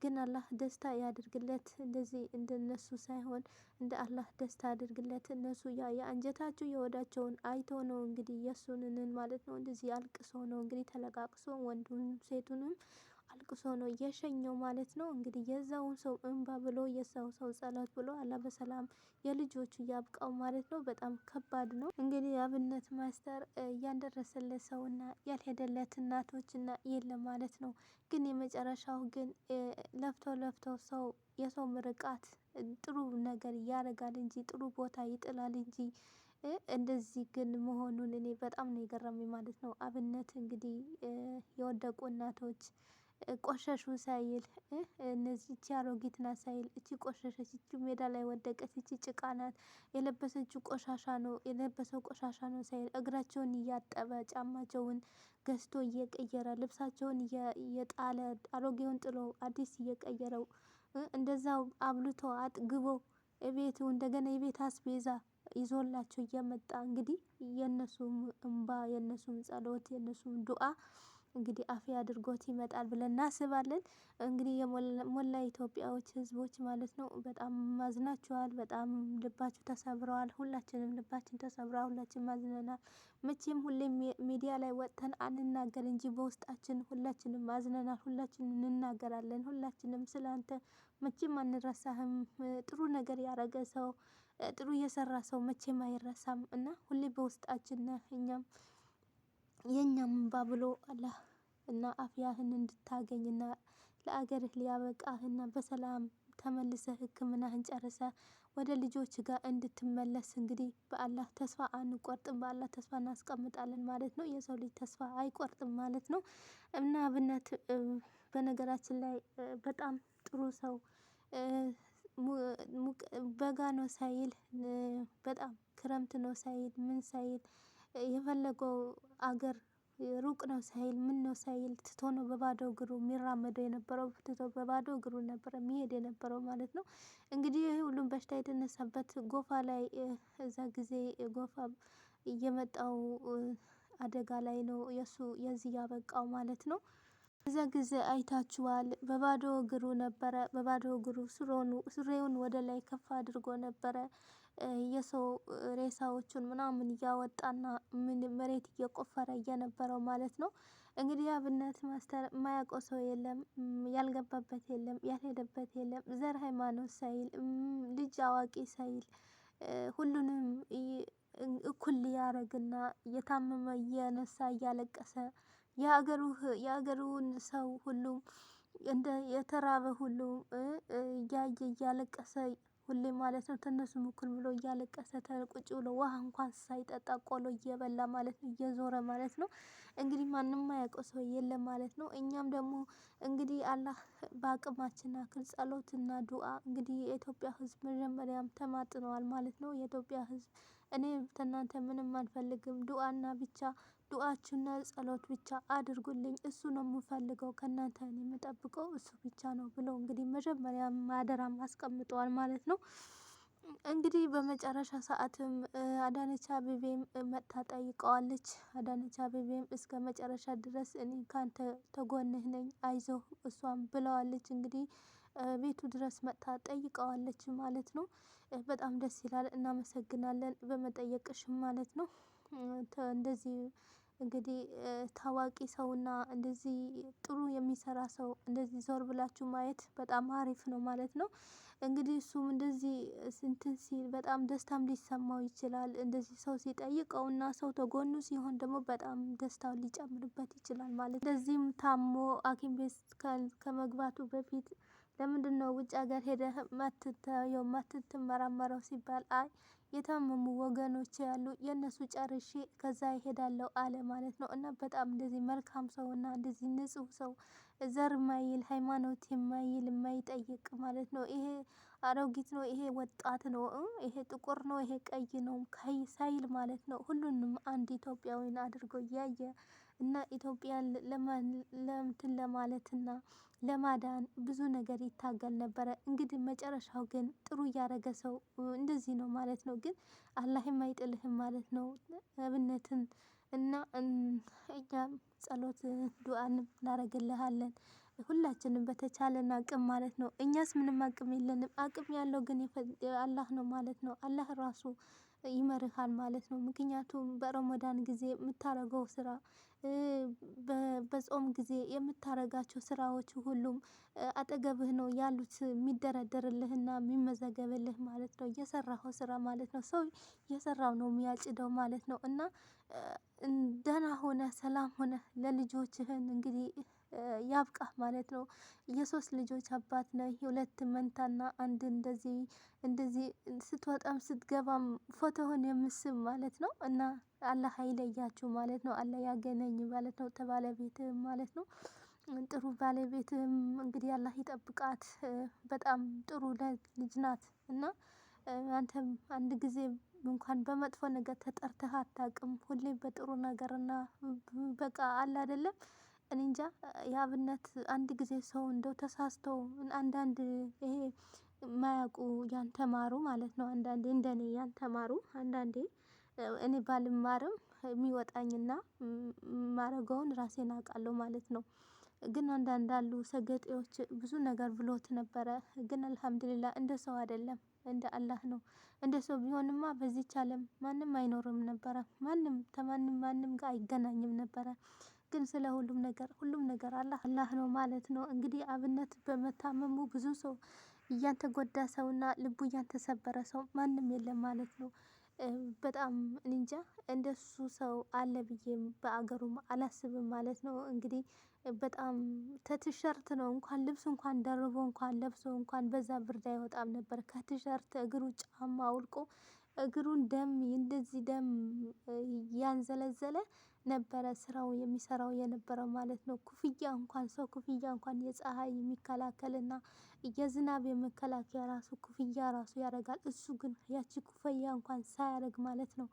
ግን አላህ ደስታ ያድርግለት። እንደዚህ እንደነሱ ሳይሆን እንደ አላህ ደስታ አድርግለት። እነሱ የአንጀታቸው የወዳቸውን አይቶ ነው እንግዲህ የእሱንን ማለት ነው እንደዚህ አልቅሶ ነው እንግዲህ ተለቃቅሶ ወንዱንም ሴቱንም አልቅሶ ነው የሸኘው ማለት ነው። እንግዲህ የዛውን ሰው እንባ ብሎ የዛው ሰው ጸሎት ብሎ አላህ በሰላም የልጆቹ ያብቃው ማለት ነው። በጣም ከባድ ነው እንግዲህ አብነት ማስተር ያልደረሰለት ሰውና ያልሄደለት እናቶችና የለም ማለት ነው። ግን የመጨረሻው ግን ለፍቶ ለፍቶ ሰው የሰው ምርቃት ጥሩ ነገር ያደርጋል እንጂ ጥሩ ቦታ ይጥላል እንጂ እንደዚህ ግን መሆኑን እኔ በጣም ነው የገረመኝ ማለት ነው። አብነት እንግዲህ የወደቁ እናቶች ቆሸሹ ሳይል እነዚህ እቺ አሮጊት ናት ሳይል እቺ ቆሸሸች፣ እቺ ሜዳ ላይ ወደቀች፣ እቺ ጭቃ ናት፣ የለበሰችው ቆሻሻ ነው፣ የለበሰው ቆሻሻ ነው ሳይል እግራቸውን እያጠበ ጫማቸውን ገዝቶ እየቀየረ ልብሳቸውን እየጣለ አሮጌውን ጥሎ አዲስ እየቀየረው እንደዛው አብልቶ አጥግቦ ቤቱ እንደገና የቤት አስቤዛ ይዞላቸው እየመጣ እንግዲህ የእነሱም እንባ የእነሱም ጸሎት የእነሱም ዱአ እንግዲህ አፊ አድርጎት ይመጣል ብለን እናስባለን። እንግዲህ የሞላ ኢትዮጵያዎች ህዝቦች ማለት ነው በጣም አዝናችኋል። በጣም ልባችሁ ተሰብረዋል። ሁላችንም ልባችን ተሰብረዋል። ሁላችንም አዝነናል። መቼም ሁሌም ሚዲያ ላይ ወጥተን አንናገር እንጂ በውስጣችን ሁላችንም አዝነናል። ሁላችንም እንናገራለን። ሁላችንም ስላንተ መቼም አንረሳህም። ጥሩ ነገር ያደረገ ሰው ጥሩ የሰራ ሰው መቼም አይረሳም እና ሁሌ በውስጣችን ነህ። እኛም የእኛም እንባ ብሎ አላህ እና አፍያህን እንድታገኝና ለአገርህ ሊያበቃህና በሰላም ተመልሰህ ሕክምናህን ጨርሰህ ወደ ልጆች ጋር እንድትመለስ እንግዲህ በአላህ ተስፋ አንቆርጥም። በአላህ ተስፋ እናስቀምጣለን ማለት ነው። የሰው ልጅ ተስፋ አይቆርጥም ማለት ነው። እና አብነት በነገራችን ላይ በጣም ጥሩ ሰው በጋ ነው ሳይል በጣም ክረምት ነው ሳይል ምን ሳይል የፈለገው አገር ሩቅ ነው ሳይል ምን ነው ሳይል ትቶ ነው በባዶ እግሩ የሚራመደው የነበረው ትቶ በባዶ እግሩ ነበረ የሚሄድ የነበረው ማለት ነው። እንግዲህ ይሄ ሁሉም በሽታ የተነሳበት ጎፋ ላይ እዛ ጊዜ ጎፋ እየመጣው አደጋ ላይ ነው የሱ የዚህ ያበቃው ማለት ነው። እዛ ጊዜ አይታችኋል። በባዶ እግሩ ነበረ። በባዶ እግሩ ሱሪውን ወደ ላይ ከፍ አድርጎ ነበረ የሰው ሬሳዎቹን ምናምን እያወጣና ምን መሬት እየቆፈረ እየነበረው ማለት ነው። እንግዲህ አብነት ማስተር የማያውቀው ሰው የለም። ያልገባበት የለም። ያልሄደበት የለም። ዘር ሃይማኖት ሳይል ልጅ አዋቂ ሳይል ሁሉንም እኩል ሊያደርግና እየታመመ እያነሳ እያለቀሰ የሀገሩን ሰው ሁሉም እንደ የተራበ ሁሉ እያየ እያለቀሰ ሁሌ ማለት ነው ከእነሱም እኩል ብሎ እያለቀሰ ቁጭ ብሎ ውሃ እንኳን ሳይጠጣ ቆሎ እየበላ ማለት ነው እየዞረ ማለት ነው። እንግዲህ ማንም የማያውቀው ሰው የለም ማለት ነው። እኛም ደግሞ እንግዲህ አላህ በአቅማችን ያክል ጸሎትና ዱአ እንግዲህ የኢትዮጵያ ሕዝብ መጀመሪያም ተማጥነዋል ማለት ነው። የኢትዮጵያ ሕዝብ እኔ ከእናንተ ምንም አልፈልግም ዱአና ብቻ ዱአችሁና ጸሎት ብቻ አድርጉልኝ እሱ ነው የምፈልገው ከእናንተ እኔ የምጠብቀው እሱ ብቻ ነው ብለው እንግዲህ መጀመሪያም አደራም አስቀምጠዋል ማለት ነው። እንግዲህ በመጨረሻ ሰዓትም አዳነች አቤቤም መጥታ ጠይቀዋለች። አዳነች አቤቤም እስከ መጨረሻ ድረስ እኔ ካንተ ተጎንህ ነኝ አይዞህ እሷም ብለዋለች። እንግዲህ ቤቱ ድረስ መጥታ ጠይቀዋለች ማለት ነው። በጣም ደስ ይላል። እናመሰግናለን በመጠየቅሽም ማለት ነው። እንደዚህ እንግዲህ ታዋቂ ሰውና እንደዚህ ጥሩ የሚሰራ ሰው እንደዚህ ዞር ብላችሁ ማየት በጣም አሪፍ ነው ማለት ነው። እንግዲህ እሱም እንደዚህ እንትን ሲል በጣም ደስታም ሊሰማው ይችላል። እንደዚህ ሰው ሲጠይቀውና ሰው ተጎኑ ሲሆን ደግሞ በጣም ደስታው ሊጨምርበት ይችላል ማለት ነው። እንደዚህም ታሞ ሐኪም ቤት ከመግባቱ በፊት ለምንድነው ውጭ ሀገር ሄደህ ማትታየው ማትመራመረው ሲባል አይ የታመሙ ወገኖች ያሉ የእነሱ ጨርሼ ከዛ ይሄዳለሁ አለ ማለት ነው። እና በጣም እንደዚህ መልካም ሰው እና እንደዚህ ንጹህ ሰው ዘር የማይል ሃይማኖት የማይል የማይጠይቅ ማለት ነው። ይሄ አሮጊት ነው፣ ይሄ ወጣት ነው፣ ይሄ ጥቁር ነው፣ ይሄ ቀይ ነው ሳይል ማለት ነው። ሁሉንም አንድ ኢትዮጵያዊን አድርጎ እያየ እና ኢትዮጵያን ለእንትን ለማለትና ለማዳን ብዙ ነገር ይታገል ነበረ። እንግዲህ መጨረሻው ግን ጥሩ እያደረገ ሰው እንደዚህ ነው ማለት ነው። ግን አላህም አይጥልህም ማለት ነው። አብነትን እና እኛም ጸሎት ዱአንም እናደርግልሃለን። ሁላችንም በተቻለን አቅም ማለት ነው። እኛስ ምንም አቅም የለንም። አቅም ያለው ግን አላህ ነው ማለት ነው። አላህ ራሱ ይመርሃል ማለት ነው። ምክንያቱም በረመዳን ጊዜ የምታረገው ስራ በጾም ጊዜ የምታረጋቸው ስራዎች ሁሉም አጠገብህ ነው ያሉት የሚደረደርልህና የሚመዘገብልህ ማለት ነው። የሰራኸው ስራ ማለት ነው። ሰው የሰራው ነው የሚያጭደው ማለት ነው። እና ደህና ሆነ ሰላም ሆነ ለልጆችህን እንግዲህ ያብቃህ ማለት ነው። የሶስት ልጆች አባት ነህ። የሁለት መንታና አንድ እንደዚህ ስትወጣም ስትገባም ፎቶህን የምስም ማለት ነው። እና አላህ አይለያችሁ ማለት ነው። አላህ ያገናኝ ማለት ነው። ከባለቤትህም ማለት ነው። ጥሩ ባለቤትህም እንግዲህ አላህ ይጠብቃት። በጣም ጥሩ ልጅ ናት። እና አንተም አንድ ጊዜ እንኳን በመጥፎ ነገር ተጠርተህ አታውቅም። ሁሌም በጥሩ ነገር እና በቃ አለ አይደለም። እኔ እንጃ የአብነት አንድ ጊዜ ሰው እንደው ተሳስቶ አንዳንድ ይሄ የማያውቁ ያልተማሩ ማለት ነው። አንዳንዴ እንደኔ ያልተማሩ አንዳንዴ እኔ ባልማርም የሚወጣኝና የማረገውን ራሴን አውቃለሁ ማለት ነው። ግን አንዳንድ አሉ ሰገጤዎች ብዙ ነገር ብሎት ነበረ። ግን አልሐምዱሊላህ እንደ ሰው አይደለም እንደ አላህ ነው። እንደ ሰው ቢሆንማ በዚህች አለም ማንም አይኖርም ነበረ። ማንም ጋር አይገናኝም ነበረ። ግን ስለ ሁሉም ነገር አላህ ነው ማለት ነው። እንግዲህ አብነት በመታመሙ ብዙ ሰው እያንተጎዳ ሰውና ልቡ እያንተሰበረ ሰው ማንም የለም ማለት ነው። በጣም እንጃ እንደሱ ሰው አለ ብዬም በአገሩም አላስብም ማለት ነው። እንግዲህ በጣም ከቲሸርት ነው እንኳን ልብስ እንኳን ደርቦ እንኳን ለብሶ እንኳን በዛ ብርድ አይወጣም ነበር። ከቲሸርት እግሩ ጫማ አውልቆ እግሩን ደም እንደዚህ ደም ያንዘለዘለ ነበረ ስራው የሚሰራው የነበረው ማለት ነው። ኩፍያ እንኳን ሰው ኩፍያ እንኳን የፀሀይ የሚከላከልና የዝናብ የመከላከያ ራሱ ኩፍያ ራሱ ያደርጋል። እሱ ግን ያቺ ኩፍያ እንኳን ሳያደርግ ማለት ነው።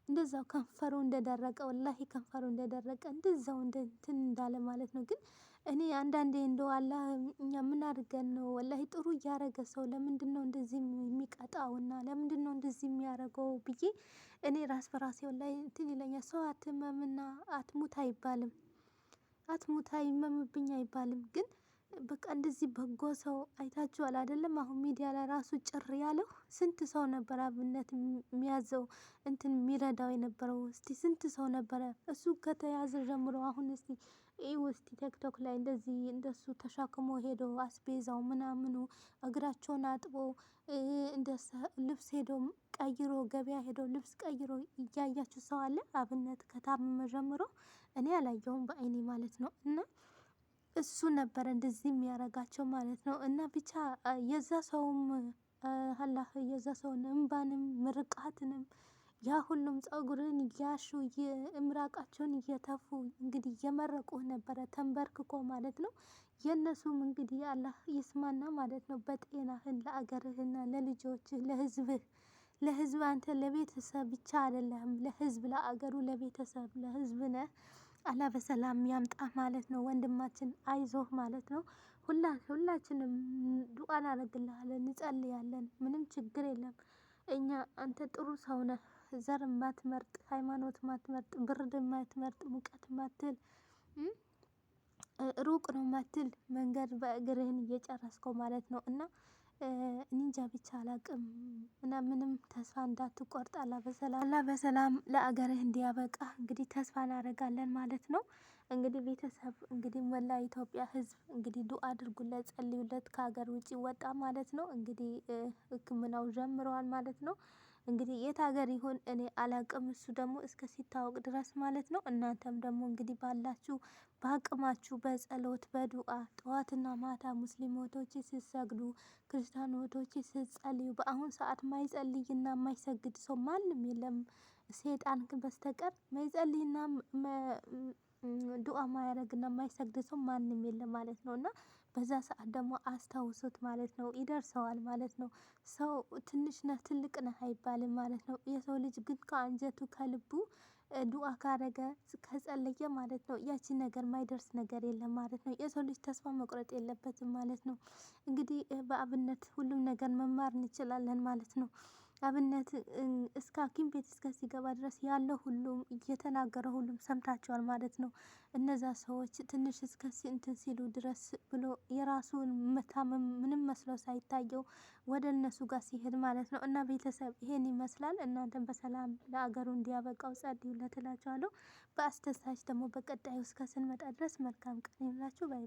እንደዛው ከንፈሩ እንደደረቀ ወላሂ ከንፈሩ እንደደረቀ እንደዛው እንትን እንዳለ ማለት ነው። ግን እኔ አንዳንዴ እንደው አላህ እኛ ምን አድርገን ነው ወላሂ ጥሩ እያደረገ ሰው ለምንድነው እንደዚህ የሚቀጣውና ለምንድነው እንደዚህ የሚያደርገው ብዬ እኔ ራስ በራሴ ወላሂ እንትን ይለኛል። ሰው አትመምና አትሙት አይባልም። አትሙት አይመምብኝ አይባልም። ግን በቃ እንደዚህ በጎ ሰው አይታችኋል አይደለም? አሁን ሚዲያ ላይ ራሱ ጭር ያለው ስንት ሰው ነበር አብነት የሚያዘው እንትን የሚረዳው የነበረው እስቲ ስንት ሰው ነበረ? እሱ ከተያዘ ጀምሮ አሁን እስቲ ይኸው እስቲ ቲክቶክ ላይ እንደዚህ እንደሱ ተሻክሞ ሄዶ አስቤዛው ምናምኑ እግራቸውን አጥቦ እንደ ልብስ ሄዶ ቀይሮ ገበያ ሄዶ ልብስ ቀይሮ እያያችሁ ሰው አለ? አብነት ከታመመ ጀምሮ እኔ አላየሁም በአይኔ ማለት ነው። እና እሱ ነበረ እንደዚህ የሚያደርጋቸው ማለት ነው። እና ብቻ የዛ ሰውም አላህ የዛ ሰውን እምባንም ምርቃትንም ያ ሁሉም ፀጉርን እያሹ ምራቃቸውን እየተፉ እንግዲህ እየመረቁህ ነበረ ተንበርክኮ ማለት ነው። የእነሱም እንግዲህ አላህ ይስማና ማለት ነው። በጤናህን ለአገርህና ለልጆችህ ለህዝብ አንተ ለቤተሰብ ብቻ አይደለህም ለህዝብ ለአገሩ ለቤተሰብ ለህዝብ ነህ። አላህ በሰላም ያምጣህ ማለት ነው። ወንድማችን አይዞህ ማለት ነው። ሁላችንም ዱአ እናደርግልሃለን እንጸልያለን ምንም ችግር የለም። እኛ አንተ ጥሩ ሰው ነህ። ዘር የማትመርጥ ሃይማኖት የማትመርጥ ብርድ የማትመርጥ ሙቀት የማትል ሩቅ ነው የማትል መንገድ በእግርህን እየጨረስከው ማለት ነው። እና እኔ እንጃ ብቻ አላቅም። እና ምንም ተስፋ እንዳትቆርጥ አላህ በሰላም ለአገርህ እንዲያበቃ እንግዲህ ተስፋ እናደርጋለን ማለት ነው። እንግዲህ ቤተሰብ እንግዲህ መላ ኢትዮጵያ ህዝብ እንግዲህ ዱአ አድርጉለት ጸልዩለት ከሀገር ውጪ ወጣ ማለት ነው። እንግዲህ ህክምናው ጀምረዋል ማለት ነው። እንግዲህ የት ሀገር ይሁን እኔ አላቅም። እሱ ደግሞ እስከ ሲታወቅ ድረስ ማለት ነው። እናንተም ደግሞ እንግዲህ ባላችሁ በአቅማችሁ በጸሎት በዱአ ጠዋትና ማታ ሙስሊም እህቶቼ ስትሰግዱ ክርስቲያን እህቶቼ ስትጸልዩ በአሁን ሰዓት ማይጸልይና የማይሰግድ ሰው ማንም የለም። ሰይጣን በስተቀር ማይጸልይና ዱአ ማያደርግና የማይሰግድ ሰው ማንም የለም ማለት ነው። እና በዛ ሰዓት ደግሞ አስታውሱት ማለት ነው። ይደርሰዋል ማለት ነው። ሰው ትንሽ ነህ ትልቅ ነህ አይባልም ማለት ነው። የሰው ልጅ ግን ከአንጀቱ ከልቡ ዱአ ካረገ ከጸለየ ማለት ነው ያቺ ነገር ማይደርስ ነገር የለም ማለት ነው። የሰው ልጅ ተስፋ መቁረጥ የለበትም ማለት ነው። እንግዲህ በአብነት ሁሉም ነገር መማር እንችላለን ማለት ነው። አብነት እስከ ሐኪም ቤት እስከ ሲገባ ድረስ ያለው ሁሉም እየተናገረ ሁሉም ሰምታችኋል ማለት ነው። እነዛ ሰዎች ትንሽ እስከ እንትን ሲሉ ድረስ ብሎ የራሱን መታመም ምንም መስሎ ሳይታየው ወደ እነሱ ጋር ሲሄድ ማለት ነው። እና ቤተሰብ ይሄን ይመስላል። እናንተም በሰላም ለአገሩ እንዲያበቃው ጸልዩለት እላችኋለሁ። በአስደሳች ደግሞ በቀጣዩ እስከ ስንመጣ ድረስ መልካም ቀን ይሁንላችሁ። ባይ ባይ።